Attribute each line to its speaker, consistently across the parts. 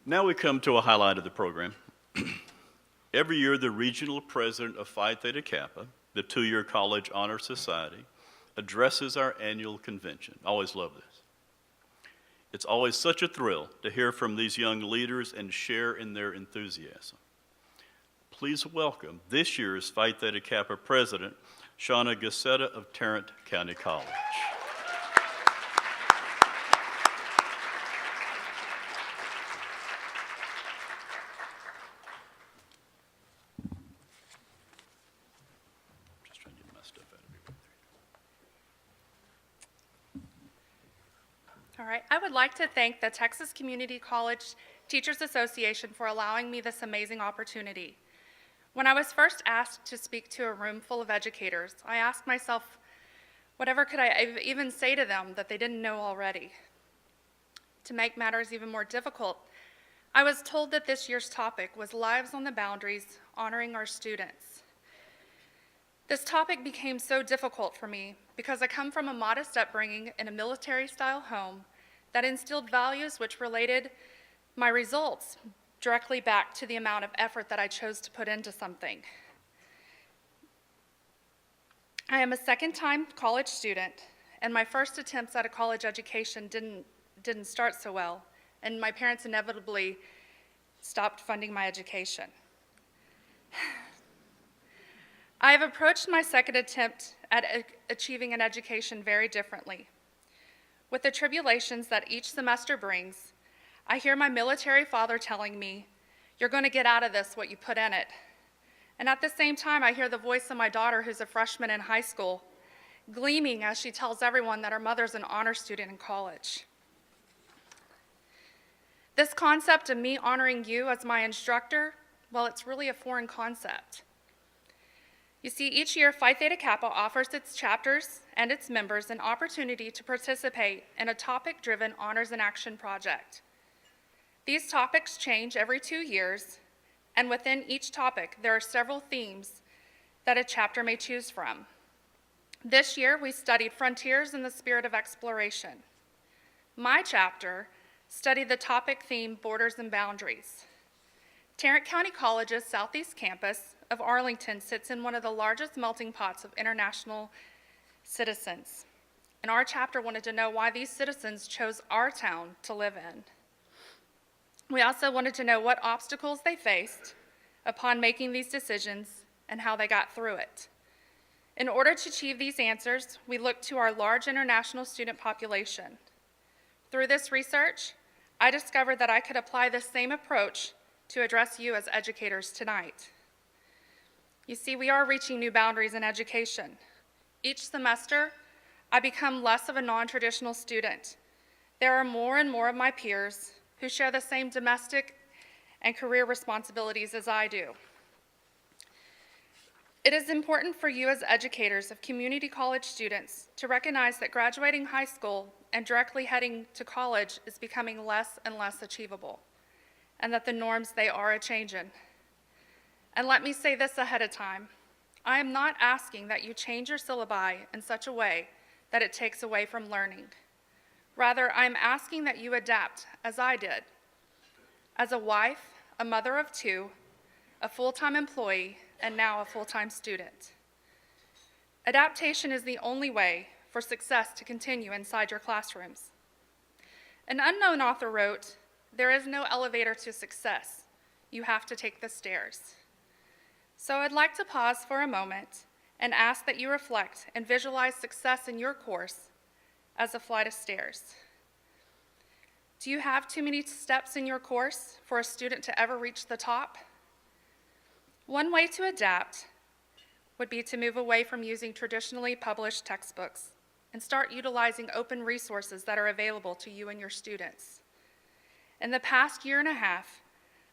Speaker 1: Now we come to a highlight of the program. Every year, the regional president of Phi Theta Kappa, the two-year college honor society, addresses our annual convention. I always love this. It's always such a thrill to hear from these young leaders and share in their enthusiasm. Please welcome this year's Phi Theta Kappa president, Shawna Gaccetta of Tarrant County College.
Speaker 2: All right, I would like to thank the Texas Community College Teachers Association for allowing me this amazing opportunity. When I was first asked to speak to a room full of educators, I asked myself, whatever could I even say to them that they didn't know already? To make matters even more difficult, I was told that this year's topic was Lives on the Boundaries, Honoring Our Students. This topic became so difficult for me because I come from a modest upbringing in a military-style home that instilled values which related my results directly back to the amount of effort that I chose to put into something. I am a second-time college student, and my first attempts at a college education didn't start so well, and my parents inevitably stopped funding my education. I have approached my second attempt at achieving an education very differently. With the tribulations that each semester brings, I hear my military father telling me, "You're going to get out of this what you put in it." And at the same time, I hear the voice of my daughter, who's a freshman in high school, gleaming as she tells everyone that her mother's an honor student in college. This concept of me honoring you as my instructor, well, it's really a foreign concept. You see, each year, Phi Theta Kappa offers its chapters and its members an opportunity to participate in a topic-driven honors and action project. These topics change every 2 years, and within each topic, there are several themes that a chapter may choose from. This year, we studied Frontiers in the Spirit of Exploration. My chapter studied the topic theme, Borders and Boundaries. Tarrant County College's Southeast Campus of Arlington sits in one of the largest melting pots of international citizens. And our chapter wanted to know why these citizens chose our town to live in. We also wanted to know what obstacles they faced upon making these decisions and how they got through it. In order to achieve these answers, we looked to our large international student population. Through this research, I discovered that I could apply this same approach to address you as educators tonight. You see, we are reaching new boundaries in education. Each semester, I become less of a non-traditional student. There are more and more of my peers who share the same domestic and career responsibilities as I do. It is important for you as educators of community college students to recognize that graduating high school and directly heading to college is becoming less and less achievable, and that the norms, they are a-changin'. And let me say this ahead of time. I am not asking that you change your syllabi in such a way that it takes away from learning. Rather, I am asking that you adapt, as I did. As a wife, a mother of 2, a full-time employee, and now a full-time student. Adaptation is the only way for success to continue inside your classrooms. An unknown author wrote, "There is no elevator to success. You have to take the stairs." So I'd like to pause for a moment and ask that you reflect and visualize success in your course as a flight of stairs. Do you have too many steps in your course for a student to ever reach the top? One way to adapt would be to move away from using traditionally published textbooks and start utilizing open resources that are available to you and your students. In the past year and a half,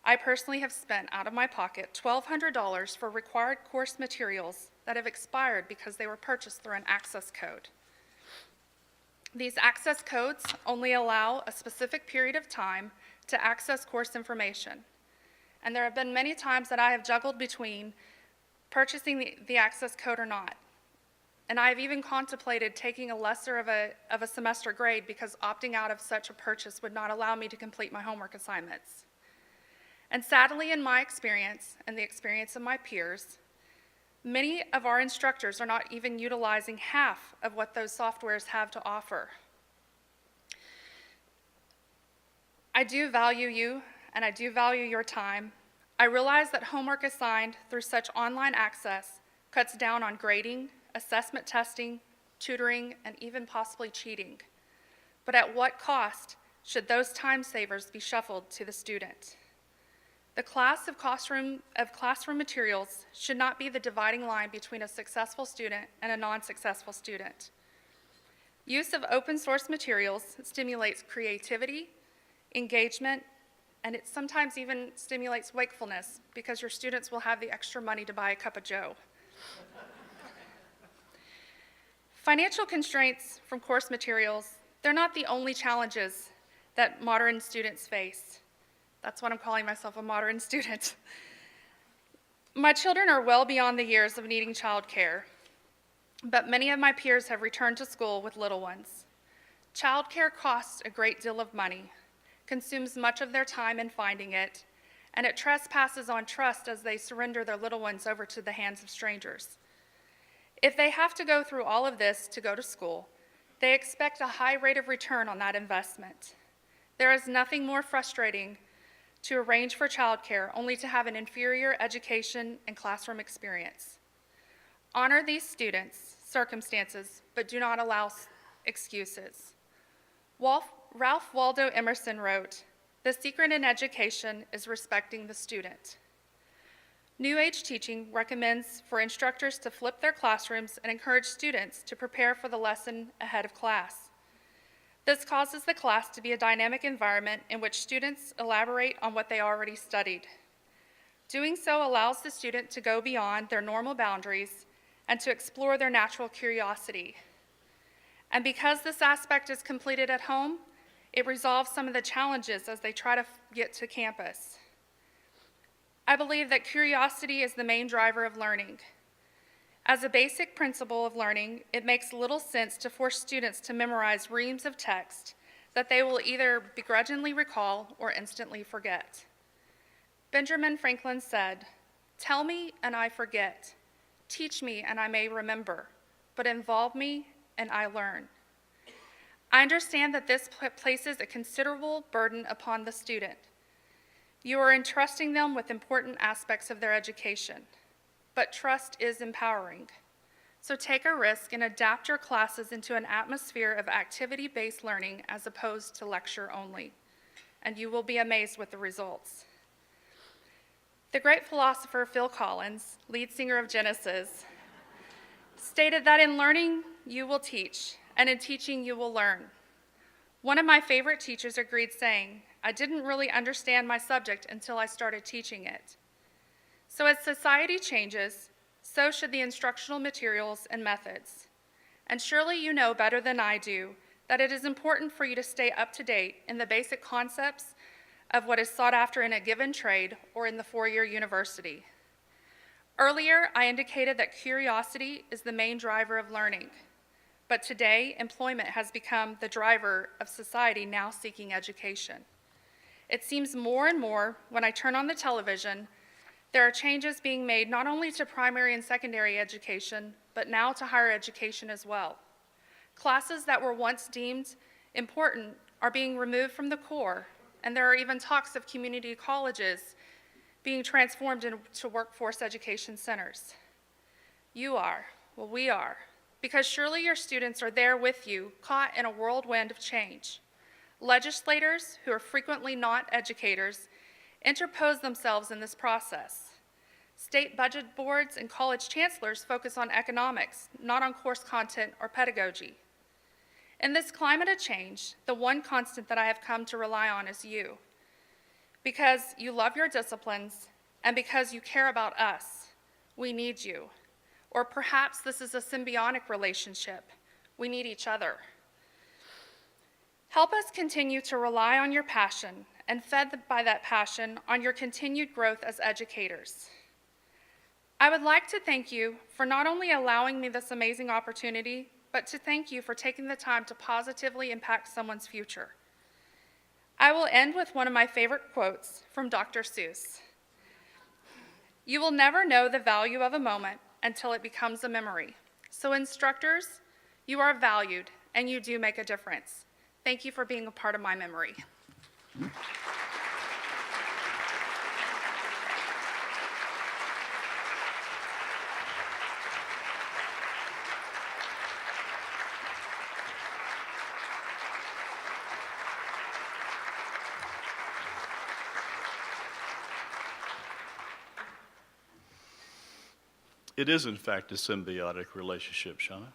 Speaker 2: I personally have spent out of my pocket $1,200 for required course materials that have expired because they were purchased through an access code. These access codes only allow a specific period of time to access course information. And there have been many times that I have juggled between purchasing the access code or not. And I've even contemplated taking a lesser of a semester grade because opting out of such a purchase would not allow me to complete my homework assignments. And sadly, in my experience and the experience of my peers, many of our instructors are not even utilizing half of what those softwares have to offer. I do value you, and I do value your time. I realize that homework assigned through such online access cuts down on grading, assessment testing, tutoring, and even possibly cheating. But at what cost should those time savers be shuffled to the student? The class of classroom materials should not be the dividing line between a successful student and a non-successful student. Use of open source materials stimulates creativity, engagement, and it sometimes even stimulates wakefulness because your students will have the extra money to buy a cup of joe. Financial constraints from course materials, they're not the only challenges that modern students face. That's what I'm calling myself, a modern student. My children are well beyond the years of needing childcare, but many of my peers have returned to school with little ones. Childcare costs a great deal of money, consumes much of their time in finding it, and it trespasses on trust as they surrender their little ones over to the hands of strangers. If they have to go through all of this to go to school, they expect a high rate of return on that investment. There is nothing more frustrating to arrange for childcare only to have an inferior education and classroom experience. Honor these students' circumstances, but do not allow excuses. Ralph Waldo Emerson wrote, "The secret in education is respecting the student." New Age teaching recommends for instructors to flip their classrooms and encourage students to prepare for the lesson ahead of class. This causes the class to be a dynamic environment in which students elaborate on what they already studied. Doing so allows the student to go beyond their normal boundaries and to explore their natural curiosity. And because this aspect is completed at home, it resolves some of the challenges as they try to get to campus. I believe that curiosity is the main driver of learning. As a basic principle of learning, it makes little sense to force students to memorize reams of text that they will either begrudgingly recall or instantly forget. Benjamin Franklin said, "Tell me and I forget, teach me and I may remember, but involve me and I learn." I understand that this places a considerable burden upon the student. You are entrusting them with important aspects of their education, but trust is empowering. So take a risk and adapt your classes into an atmosphere of activity-based learning as opposed to lecture only, and you will be amazed with the results. The great philosopher Phil Collins, lead singer of Genesis, stated that in learning you will teach, and in teaching you will learn. One of my favorite teachers agreed, saying, "I didn't really understand my subject until I started teaching it." So as society changes, so should the instructional materials and methods. And surely you know better than I do that it is important for you to stay up to date in the basic concepts of what is sought after in a given trade or in the four-year university. Earlier, I indicated that curiosity is the main driver of learning. But today, employment has become the driver of society now seeking education. It seems more and more when I turn on the television, there are changes being made not only to primary and secondary education, but now to higher education as well. Classes that were once deemed important are being removed from the core, and there are even talks of community colleges being transformed into workforce education centers. You are, well, we are, because surely your students are there with you, caught in a whirlwind of change. Legislators, who are frequently not educators, interpose themselves in this process. State budget boards and college chancellors focus on economics, not on course content or pedagogy. In this climate of change, the one constant that I have come to rely on is you. Because you love your disciplines and because you care about us, we need you. Or perhaps this is a symbiotic relationship. We need each other. Help us continue to rely on your passion and fed by that passion on your continued growth as educators. I would like to thank you for not only allowing me this amazing opportunity, but to thank you for taking the time to positively impact someone's future. I will end with one of my favorite quotes from Dr. Seuss. You will never know the value of a moment until it becomes a memory. So instructors, you are valued and you do make a difference. Thank you for being a part of my memory.
Speaker 1: It is, in fact, a symbiotic relationship, Shawna.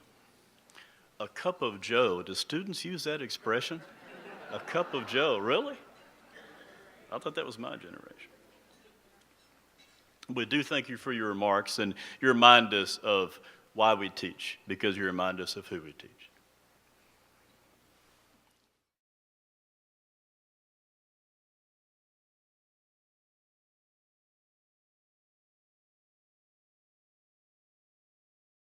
Speaker 1: A cup of joe, do students use that expression? A cup of joe, really? I thought that was my generation. We do thank you for your remarks, and you remind us of why we teach, because you remind us of who we teach.